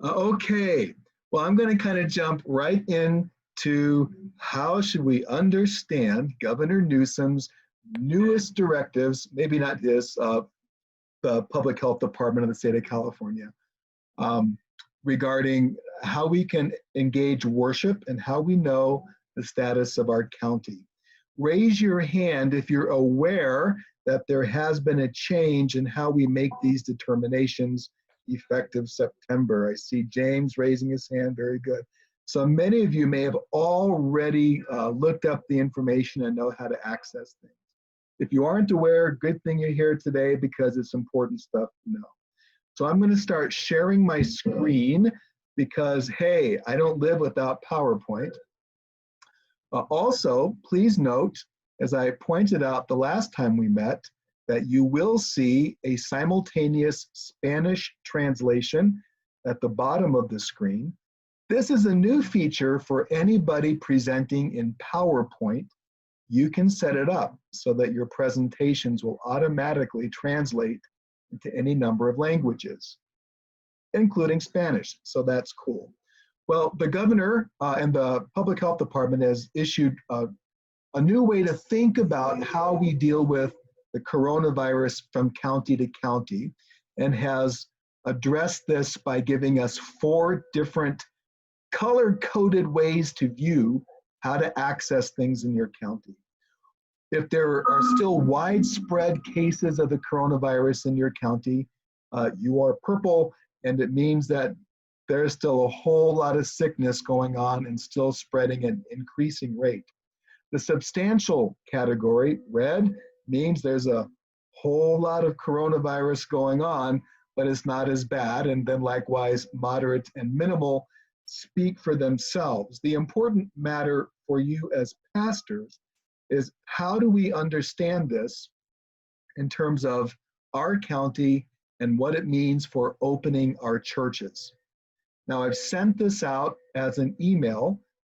Okay, well, I'm going to kind of jump right into how should we understand Governor Newsom's newest directives, maybe not his, the Public Health Department of the state of California, um, regarding how we can engage worship and how we know the status of our county. Raise your hand if you're aware that there has been a change in how we make these determinations effective September. I see James raising his hand. Very good. So many of you may have already looked up the information and know how to access things. If you aren't aware, good thing you're here today because it's important stuff to know. So I'm going to start sharing my screen because, hey, I don't live without PowerPoint. Also, please note, as I pointed out the last time we met, that you will see a simultaneous Spanish translation at the bottom of the screen. This is a new feature for anybody presenting in PowerPoint. You can set it up so that your presentations will automatically translate into any number of languages, including Spanish, so that's cool. Well, the governor and the Public Health Department has issued a new way to think about how we deal with the coronavirus from county to county, and has addressed this by giving us 4 different color-coded ways to view how to access things in your county. If there are still widespread cases of the coronavirus in your county, you are purple, and it means that there's still a whole lot of sickness going on and still spreading at an increasing rate. The substantial category, red, means there's a whole lot of coronavirus going on, but it's not as bad. And then likewise, moderate and minimal speak for themselves. The important matter for you as pastors is, how do we understand this in terms of our county and what it means for opening our churches? Now, I've sent this out as an email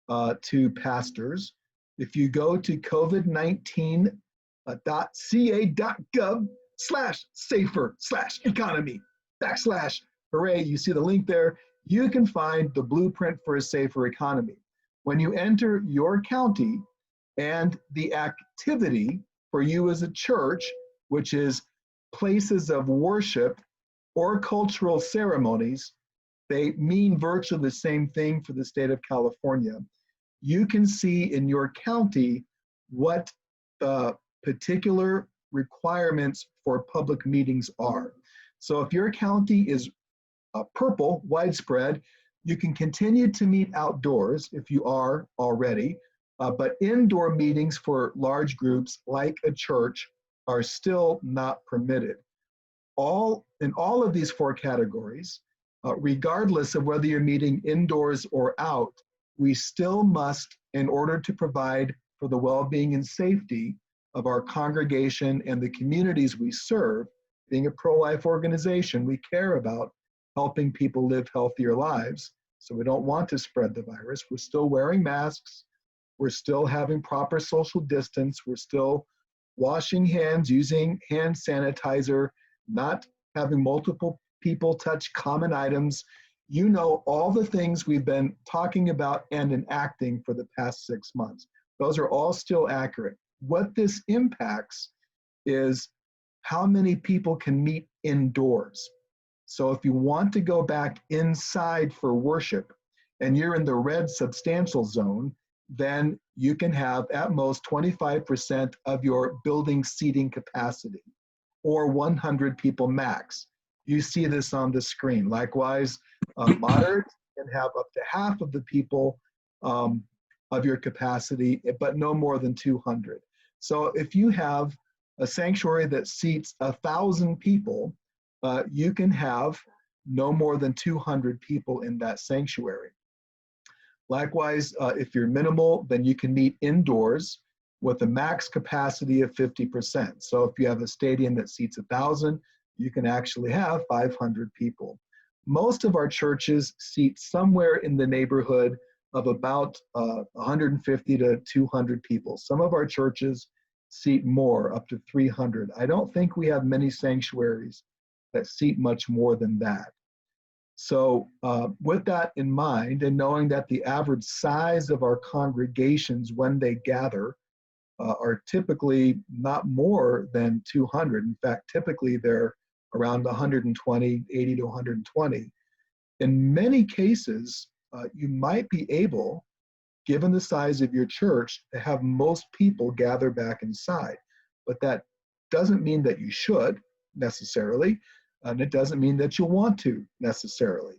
to pastors. If you go to covid19.ca.gov/safer/economy / you see the link there, you can find the blueprint for a safer economy. When you enter your county and the activity for you as a church, which is places of worship or cultural ceremonies, they mean virtually the same thing for the state of California. You can see in your county what the particular requirements for public meetings are. So if your county is purple, widespread, you can continue to meet outdoors if you are already, but indoor meetings for large groups like a church are still not permitted. In all of these 4 categories, regardless of whether you're meeting indoors or out, we still must, in order to provide for the well-being and safety of our congregation and the communities we serve, being a pro-life organization, we care about helping people live healthier lives. So we don't want to spread the virus. We're still wearing masks. We're still having proper social distance. We're still washing hands, using hand sanitizer, not having multiple people touch common items. You know all the things we've been talking about and enacting for the past 6 months. Those are all still accurate. What this impacts is how many people can meet indoors. So if you want to go back inside for worship and you're in the red substantial zone, then you can have at most 25% of your building seating capacity, or 100 people max. You see this on the screen. Likewise, moderate can have up to half of the people of your capacity, but no more than 200. So if you have a sanctuary that seats 1,000 people, you can have no more than 200 people in that sanctuary. Likewise, if you're minimal, then you can meet indoors with a max capacity of 50%. So if you have a stadium that seats 1,000, you can actually have 500 people. Most of our churches seat somewhere in the neighborhood of about 150 to 200 people. Some of our churches seat more, up to 300. I don't think we have many sanctuaries that seat much more than that. So with that in mind, and knowing that the average size of our congregations when they gather are typically not more than 200. In fact, typically they're around 120, 80 to 120. In many cases, you might be able, given the size of your church, to have most people gather back inside. But that doesn't mean that you should necessarily, and it doesn't mean that you want to necessarily.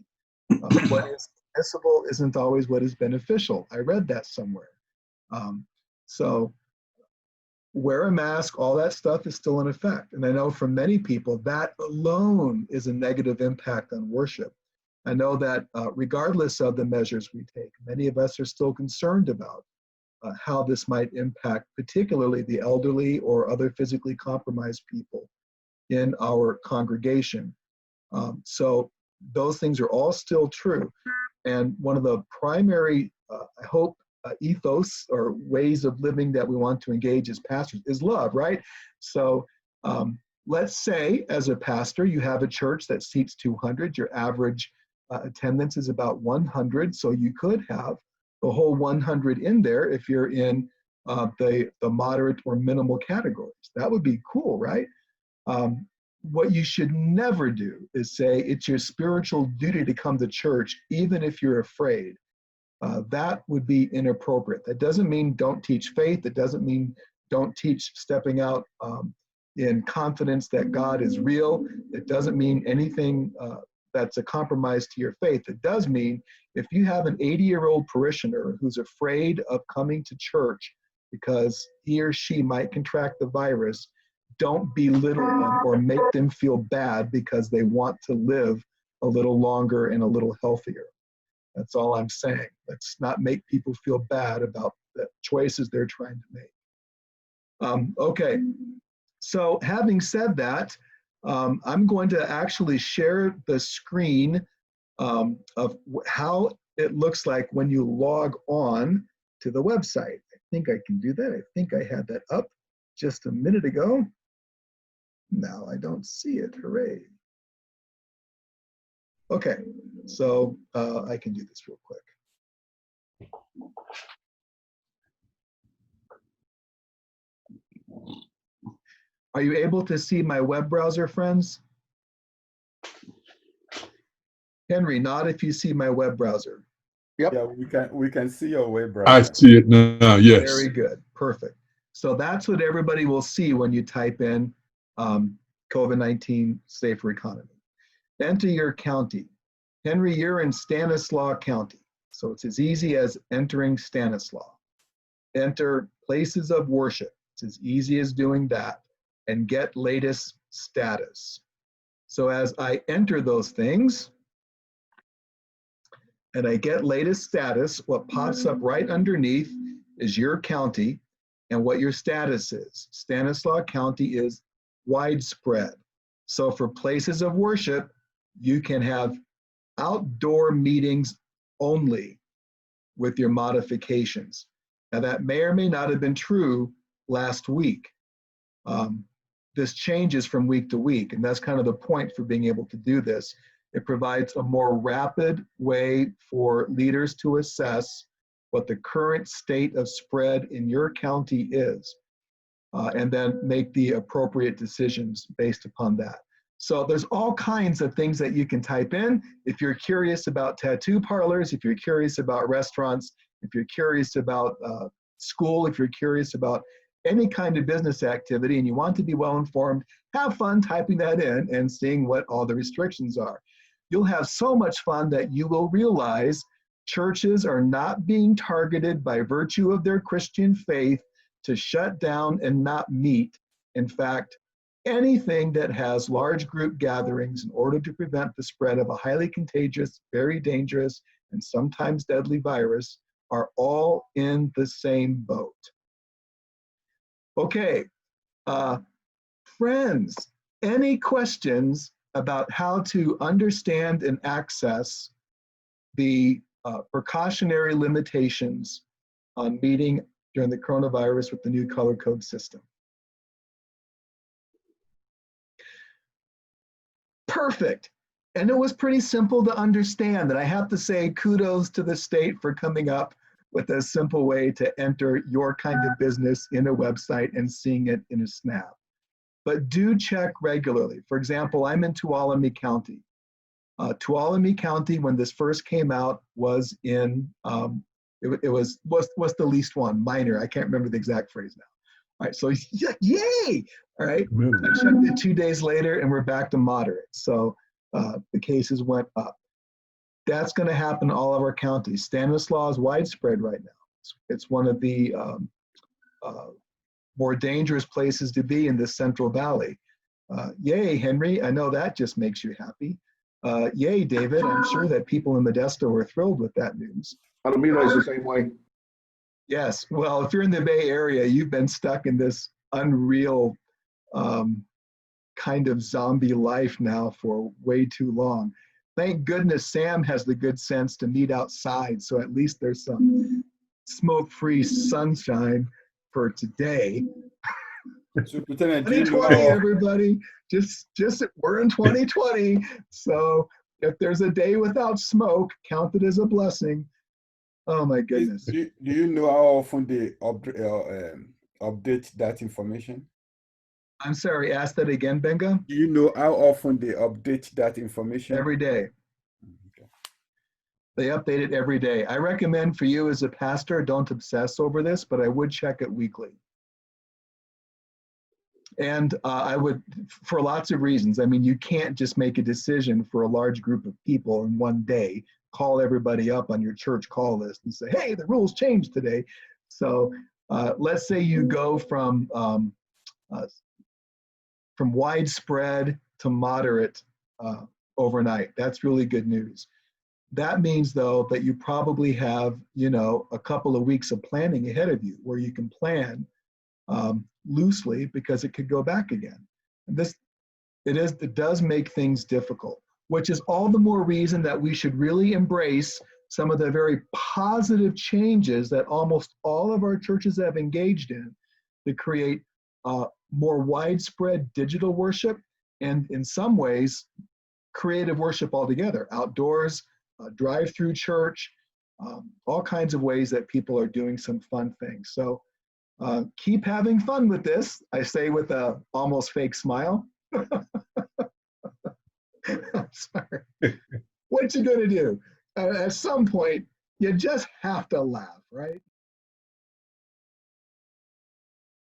What is permissible isn't always what is beneficial. I read that somewhere. So wear a mask, all that stuff is still in effect. And I know for many people, that alone is a negative impact on worship. I know that regardless of the measures we take, many of us are still concerned about how this might impact particularly the elderly or other physically compromised people in our congregation. So those things are all still true. And one of the primary, I hope, ethos or ways of living that we want to engage as pastors is love, right? So let's say as a pastor, you have a church that seats 200, your average attendance is about 100, so you could have the whole 100 in there if you're in the moderate or minimal categories. That would be cool, right? What you should never do is say it's your spiritual duty to come to church, even if you're afraid. That would be inappropriate. That doesn't mean don't teach faith. It doesn't mean don't teach stepping out in confidence that God is real. It doesn't mean anything that's a compromise to your faith. It does mean if you have an 80-year-old parishioner who's afraid of coming to church because he or she might contract the virus, don't belittle them or make them feel bad because they want to live a little longer and a little healthier. That's all I'm saying. Let's not make people feel bad about the choices they're trying to make. Okay, so having said that, I'm going to actually share the screen of how it looks like when you log on to the website. I think I can do that. I think I had that up just a minute ago. Now I don't see it. Hooray. Okay, so I can do this real quick. Are you able to see my web browser, friends? Henry, nod if you see my web browser. Yep. Yeah, we can see your web browser. I see it now, yes. Very good, perfect. So that's what everybody will see when you type in COVID-19 Safer Economy. Enter your county. Henry, you're in Stanislaus County. So it's as easy as entering Stanislaus. Enter places of worship. It's as easy as doing that. And get latest status. So as I enter those things, and I get latest status, what pops up right underneath is your county and what your status is. Stanislaus County is widespread. So for places of worship, you can have outdoor meetings only with your modifications. Now that may or may not have been true last week. This changes from week to week, and that's kind of the point for being able to do this. It provides a more rapid way for leaders to assess what the current state of spread in your county is, and then make the appropriate decisions based upon that. So there's all kinds of things that you can type in. If you're curious about tattoo parlors, if you're curious about restaurants, if you're curious about school, if you're curious about any kind of business activity and you want to be well informed, have fun typing that in and seeing what all the restrictions are. You'll have so much fun that you will realize churches are not being targeted by virtue of their Christian faith to shut down and not meet. In fact, anything that has large group gatherings in order to prevent the spread of a highly contagious, very dangerous, and sometimes deadly virus are all in the same boat. Okay, friends, any questions about how to understand and access the precautionary limitations on meeting during the coronavirus with the new color code system? Perfect. And it was pretty simple to understand. And I have to say kudos to the state for coming up with a simple way to enter your kind of business in a website and seeing it in a snap. But do check regularly. For example, I'm in Tuolumne County. Tuolumne County, when this first came out, was in, it was the least one, minor. I can't remember the exact phrase now. All right, so yay! All right, I checked it 2 days later and we're back to moderate. So the cases went up. That's going to happen in all of our counties. Stanislaus is widespread right now. It's one of the more dangerous places to be in this Central Valley. Yay, Henry, I know that just makes you happy. Yay, David, I'm sure that people in Modesto were thrilled with that news. Palomino is the same way. Yes, well, if you're in the Bay Area, you've been stuck in this unreal kind of zombie life now for way too long. Thank goodness Sam has the good sense to meet outside, so at least there's some smoke-free sunshine for today. Superintendent, 2020, everybody. Just we're in 2020, so if there's a day without smoke, count it as a blessing. Oh my goodness. Do you know how often they update that information? I'm sorry, ask that again, Benga? Do you know how often they update that information? Every day. Okay. They update it every day. I recommend for you as a pastor, don't obsess over this, but I would check it weekly. And I would, for lots of reasons. I mean, you can't just make a decision for a large group of people in one day, call everybody up on your church call list and say, hey, the rules changed today. So let's say you go from widespread to moderate overnight. That's really good news. That means, though, that you probably have, a couple of weeks of planning ahead of you where you can plan loosely because it could go back again. And it does make things difficult, which is all the more reason that we should really embrace some of the very positive changes that almost all of our churches have engaged in to create more widespread digital worship, and in some ways, creative worship altogether, outdoors, drive-through church, all kinds of ways that people are doing some fun things. So keep having fun with this, I say with a almost fake smile. I'm sorry. What you gonna do? At some point, you just have to laugh, right?